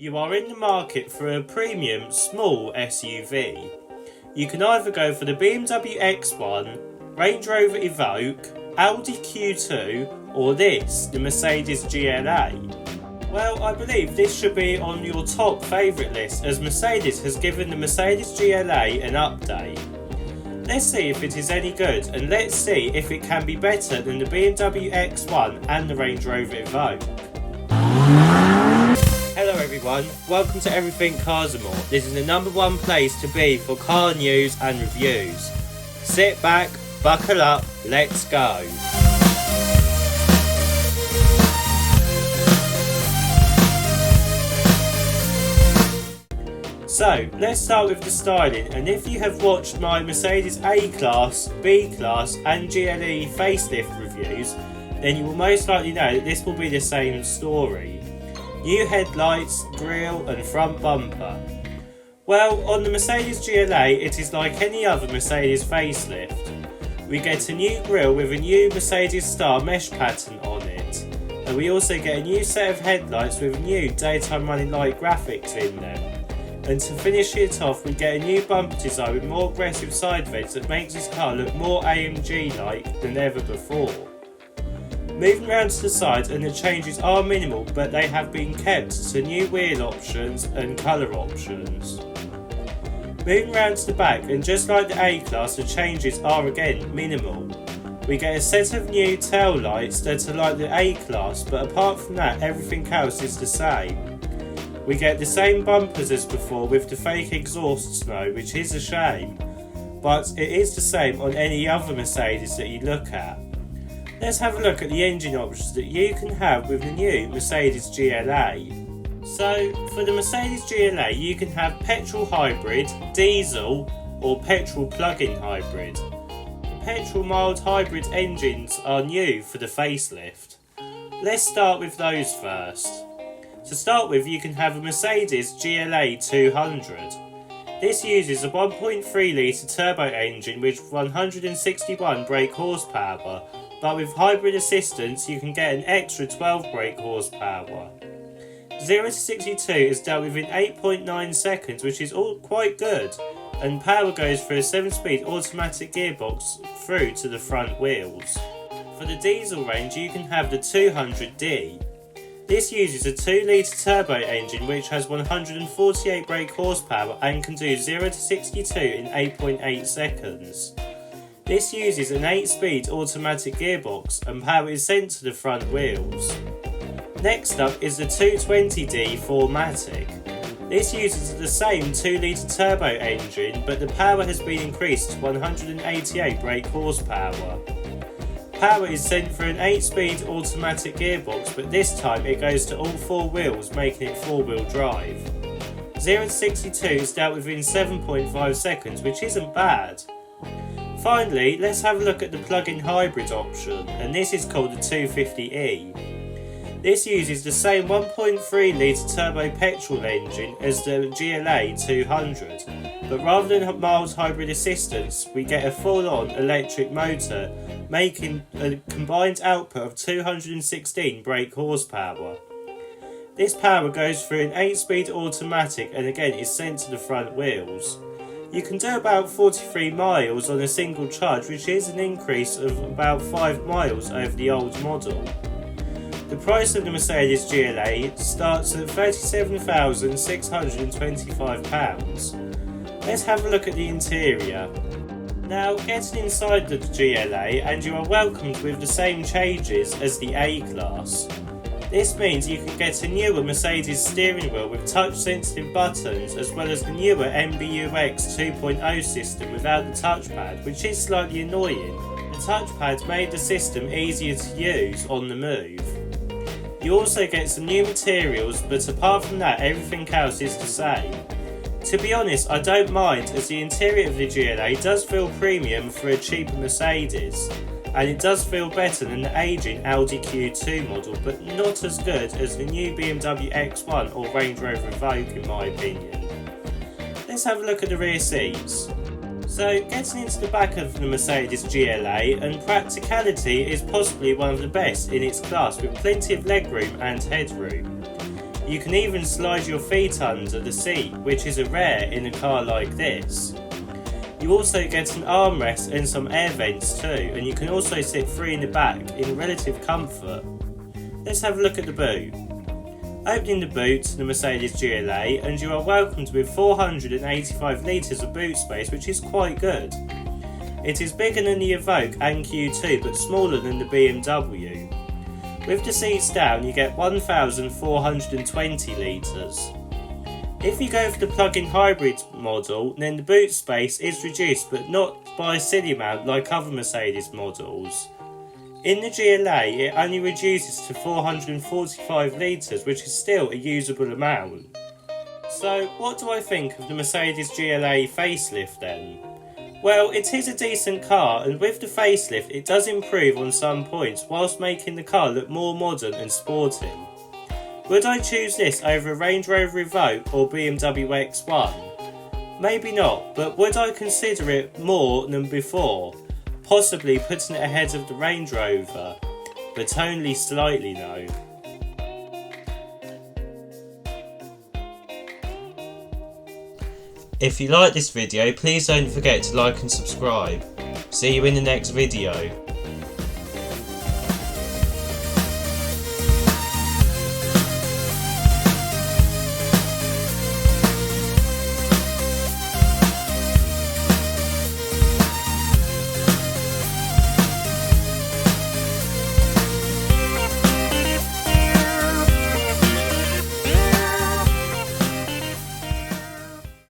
You are in the market for a premium small SUV. You can either go for the BMW X1, Range Rover Evoque, Audi Q2 or this, the Mercedes GLA. Well, I believe this should be on your top favourite list as Mercedes has given the Mercedes GLA an update. Let's see if it is any good and let's see if it can be better than the BMW X1 and the Range Rover Evoque. Hello everyone, welcome to Everything Cars and More. This is the number one place to be for car news and reviews. Sit back, buckle up, let's go. So, let's start with the styling, and if you have watched my Mercedes A-Class, B-Class and GLA Facelift reviews, then you will most likely know that this will be the same story. New headlights, grille and front bumper. Well, on the Mercedes GLA it is like any other Mercedes facelift. We get a new grille with a new Mercedes Star mesh pattern on it. And we also get a new set of headlights with new daytime running light graphics in them. And to finish it off we get a new bumper design with more aggressive side vents that makes this car look more AMG-like than ever before. Moving around to the sides, and the changes are minimal but they have been kept to new wheel options and colour options. Moving around to the back, and just like the A-Class, the changes are again minimal. We get a set of new tail lights that are like the A-Class, but apart from that everything else is the same. We get the same bumpers as before with the fake exhausts now, which is a shame, but it is the same on any other Mercedes that you look at. Let's have a look at the engine options that you can have with the new Mercedes GLA. So, for the Mercedes GLA you can have petrol hybrid, diesel or petrol plug-in hybrid. The petrol mild hybrid engines are new for the facelift. Let's start with those first. To start with, you can have a Mercedes GLA 200. This uses a 1.3 litre turbo engine with 161 brake horsepower, but with hybrid assistance you can get an extra 12 brake horsepower. 0 to 62 is dealt with in 8.9 seconds, which is all quite good, and power goes through a 7-speed automatic gearbox through to the front wheels. For the diesel range you can have the 200D. This uses a 2 litre turbo engine which has 148 brake horsepower and can do 0 to 62 in 8.8 seconds. This uses an 8-speed automatic gearbox and power is sent to the front wheels. Next up is the 220D 4MATIC. This uses the same 2 litre turbo engine, but the power has been increased to 188 brake horsepower. Power is sent through an 8-speed automatic gearbox, but this time it goes to all 4 wheels, making it 4-wheel drive. 0 to 62 is dealt with in 7.5 seconds, which isn't bad. Finally, let's have a look at the plug-in hybrid option, and this is called the 250E. This uses the same 1.3 litre turbo petrol engine as the GLA 200, but rather than a mild hybrid assistance, we get a full-on electric motor, making a combined output of 216 brake horsepower. This power goes through an 8-speed automatic and again is sent to the front wheels. You can do about 43 miles on a single charge, which is an increase of about 5 miles over the old model. The price of the Mercedes GLA starts at £37,625. Let's have a look at the interior. Now, getting inside the GLA and you are welcomed with the same changes as the A-Class. This means you can get a newer Mercedes steering wheel with touch-sensitive buttons, as well as the newer MBUX 2.0 system without the touchpad, which is slightly annoying. The touchpad made the system easier to use on the move. You also get some new materials, but apart from that everything else is the same. To be honest, I don't mind, as the interior of the GLA does feel premium for a cheaper Mercedes. And it does feel better than the aging Audi Q2 model, but not as good as the new BMW X1 or Range Rover Evoque in my opinion. Let's have a look at the rear seats. So, getting into the back of the Mercedes GLA, and practicality is possibly one of the best in its class with plenty of legroom and headroom. You can even slide your feet under the seat, which is a rare in a car like this. You also get an armrest and some air vents too, and you can also sit free in the back in relative comfort. Let's have a look at the boot. Opening the boot to the Mercedes GLA, and you are welcomed with 485 litres of boot space, which is quite good. It is bigger than the Evoque and Q2 but smaller than the BMW. With the seats down you get 1,420 litres. If you go for the plug-in hybrid model, then the boot space is reduced but not by a silly amount like other Mercedes models. In the GLA it only reduces to 445 litres, which is still a usable amount. So what do I think of the Mercedes GLA facelift then? Well, it is a decent car, and with the facelift it does improve on some points whilst making the car look more modern and sporting. Would I choose this over a Range Rover Evoque or BMW X1? Maybe not, but would I consider it more than before? Possibly putting it ahead of the Range Rover, but only slightly though. If you like this video, please don't forget to like and subscribe. See you in the next video.